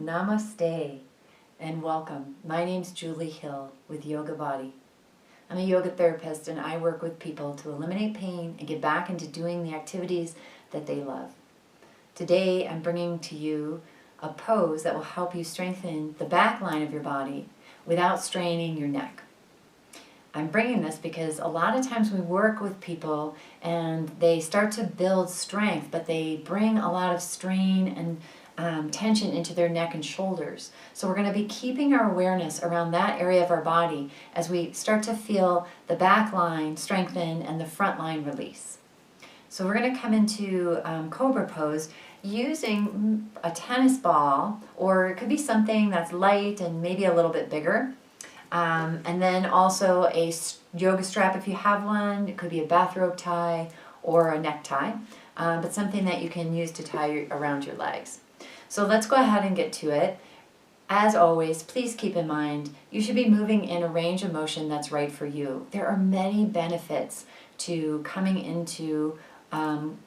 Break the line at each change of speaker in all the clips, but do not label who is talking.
Namaste and welcome. My name's Julie Hill with Yoga Body. I'm a yoga therapist and I work with people to eliminate pain and get back into doing the activities that they love. Today I'm bringing to you a pose that will help you strengthen the back line of your body without straining your neck. I'm bringing this because a lot of times we work with people and they start to build strength, but they bring a lot of strain and tension into their neck and shoulders. So we're going to be keeping our awareness around that area of our body as we start to feel the back line strengthen and the front line release. So we're going to come into Cobra pose using a tennis ball, or it could be something that's light and maybe a little bit bigger. And then also a yoga strap if you have one. It could be a bathrobe tie or a necktie, but something that you can use to tie around your legs. So let's go ahead and get to it. As always, please keep in mind, you should be moving in a range of motion that's right for you. There are many benefits to coming into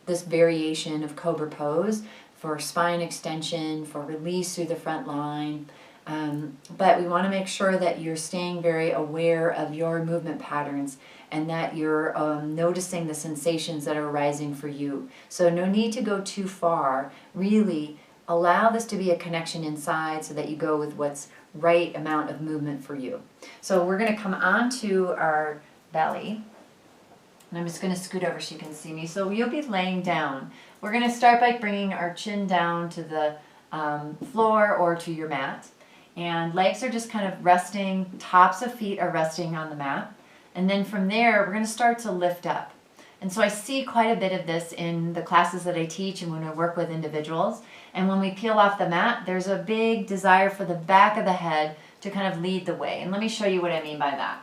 this variation of Cobra pose for spine extension, for release through the front line. But we want to make sure that you're staying very aware of your movement patterns and that you're noticing the sensations that are arising for you. So no need to go too far. Really allow this to be a connection inside so that you go with what's right amount of movement for you. So we're going to come onto our belly. And I'm just going to scoot over so you can see me. So you'll be laying down. We're going to start by bringing our chin down to the floor or to your mat. And legs are just kind of resting, tops of feet are resting on the mat. And then from there, we're going to start to lift up. And so I see quite a bit of this in the classes that I teach and when I work with individuals. And when we peel off the mat, there's a big desire for the back of the head to kind of lead the way. And let me show you what I mean by that.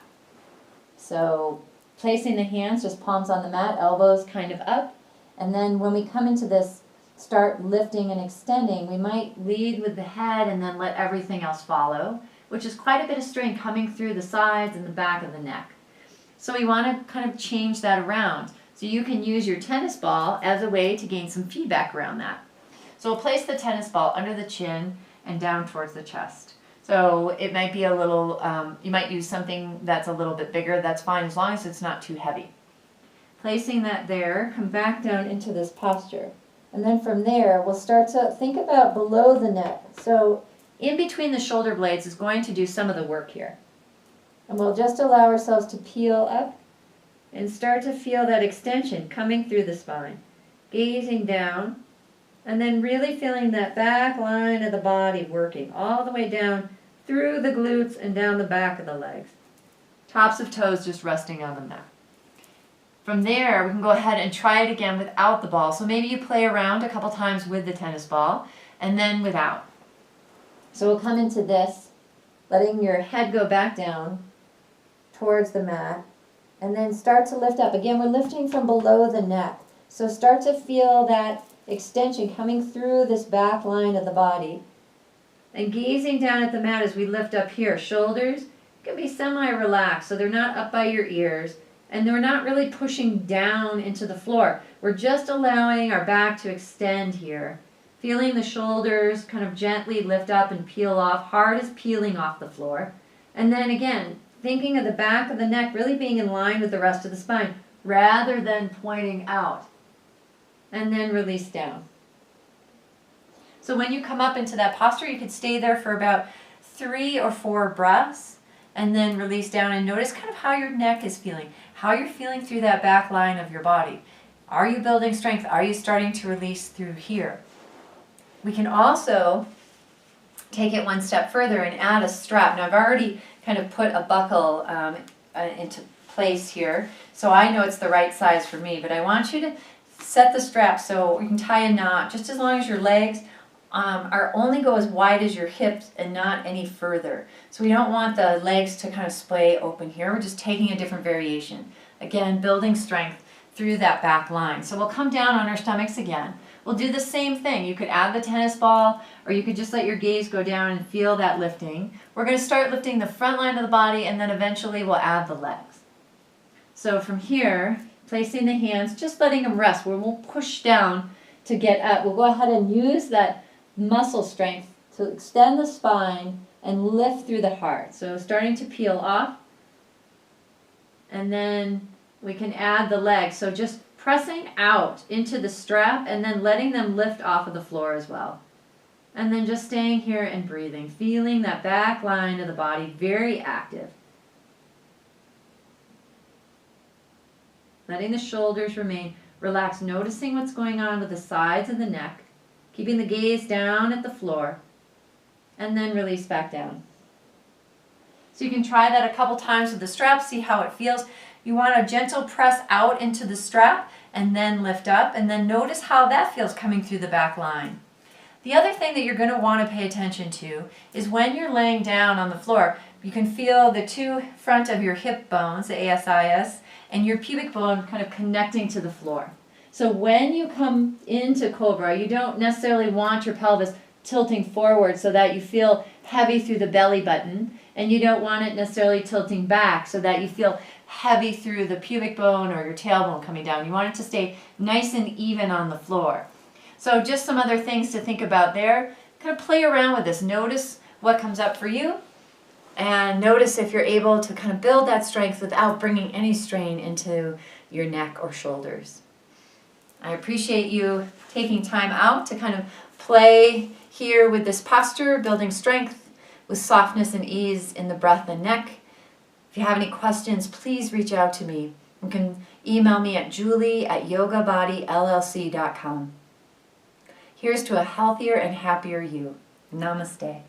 So placing the hands, just palms on the mat, elbows kind of up. And then when we come into this, start lifting and extending, we might lead with the head and then let everything else follow, which is quite a bit of strain coming through the sides and the back of the neck. So we want to kind of change that around. So you can use your tennis ball as a way to gain some feedback around that. So we'll place the tennis ball under the chin and down towards the chest. So it might be a little, you might use something that's a little bit bigger, that's fine as long as it's not too heavy. Placing that there, come back down into this posture. And then from there, we'll start to think about below the neck. So in between the shoulder blades is going to do some of the work here. And we'll just allow ourselves to peel up and start to feel that extension coming through the spine. Gazing down, and then really feeling that back line of the body working all the way down through the glutes and down the back of the legs. Tops of toes just resting on the mat. From there, we can go ahead and try it again without the ball. So maybe you play around a couple times with the tennis ball and then without. So we'll come into this, letting your head go back down towards the mat and then start to lift up. Again, we're lifting from below the neck. So start to feel that extension coming through this back line of the body. And gazing down at the mat as we lift up here. Shoulders can be semi-relaxed, so they're not up by your ears. And they're not really pushing down into the floor. We're just allowing our back to extend here. Feeling the shoulders kind of gently lift up and peel off. Heart is peeling off the floor. And then again, thinking of the back of the neck really being in line with the rest of the spine rather than pointing out. And then release down. So when you come up into that posture, you could stay there for about 3 or 4 breaths and then release down and notice kind of how your neck is feeling, how you're feeling through that back line of your body. Are you building strength? Are you starting to release through here? We can also take it one step further and add a strap. Now I've already kind of put a buckle into place here, so I know it's the right size for me, but I want you to set the strap so you can tie a knot just as long as your legs are only go as wide as your hips and not any further. So we don't want the legs to kind of splay open here. We're just taking a different variation. Again, building strength through that back line. So we'll come down on our stomachs again. We'll do the same thing. You could add the tennis ball or you could just let your gaze go down and feel that lifting. We're going to start lifting the front line of the body and then eventually we'll add the legs. So from here, placing the hands, just letting them rest. We'll push down to get up. We'll go ahead and use that muscle strength to So extend the spine and lift through the heart. So starting to peel off. And then we can add the legs. So just pressing out into the strap and then letting them lift off of the floor as well. And then just staying here and breathing, feeling that back line of the body very active. Letting the shoulders remain relaxed, noticing what's going on with the sides of the neck, keeping the gaze down at the floor, and then release back down. So you can try that a couple times with the strap, see how it feels. You want a gentle press out into the strap and then lift up, and then notice how that feels coming through the back line. The other thing that you're going to want to pay attention to is when you're laying down on the floor, you can feel the two front of your hip bones, the ASIS, and your pubic bone kind of connecting to the floor. So when you come into Cobra, you don't necessarily want your pelvis tilting forward so that you feel heavy through the belly button, and you don't want it necessarily tilting back so that you feel heavy through the pubic bone or your tailbone coming down. You want it to stay nice and even on the floor. So just some other things to think about there. Kind of play around with this. Notice what comes up for you, and notice if you're able to kind of build that strength without bringing any strain into your neck or shoulders. I appreciate you taking time out to kind of play here with this posture, building strength with softness and ease in the breath and neck. If you have any questions, please reach out to me. You can email me at julie@yogabodylllc.com. Here's to a healthier and happier you. Namaste.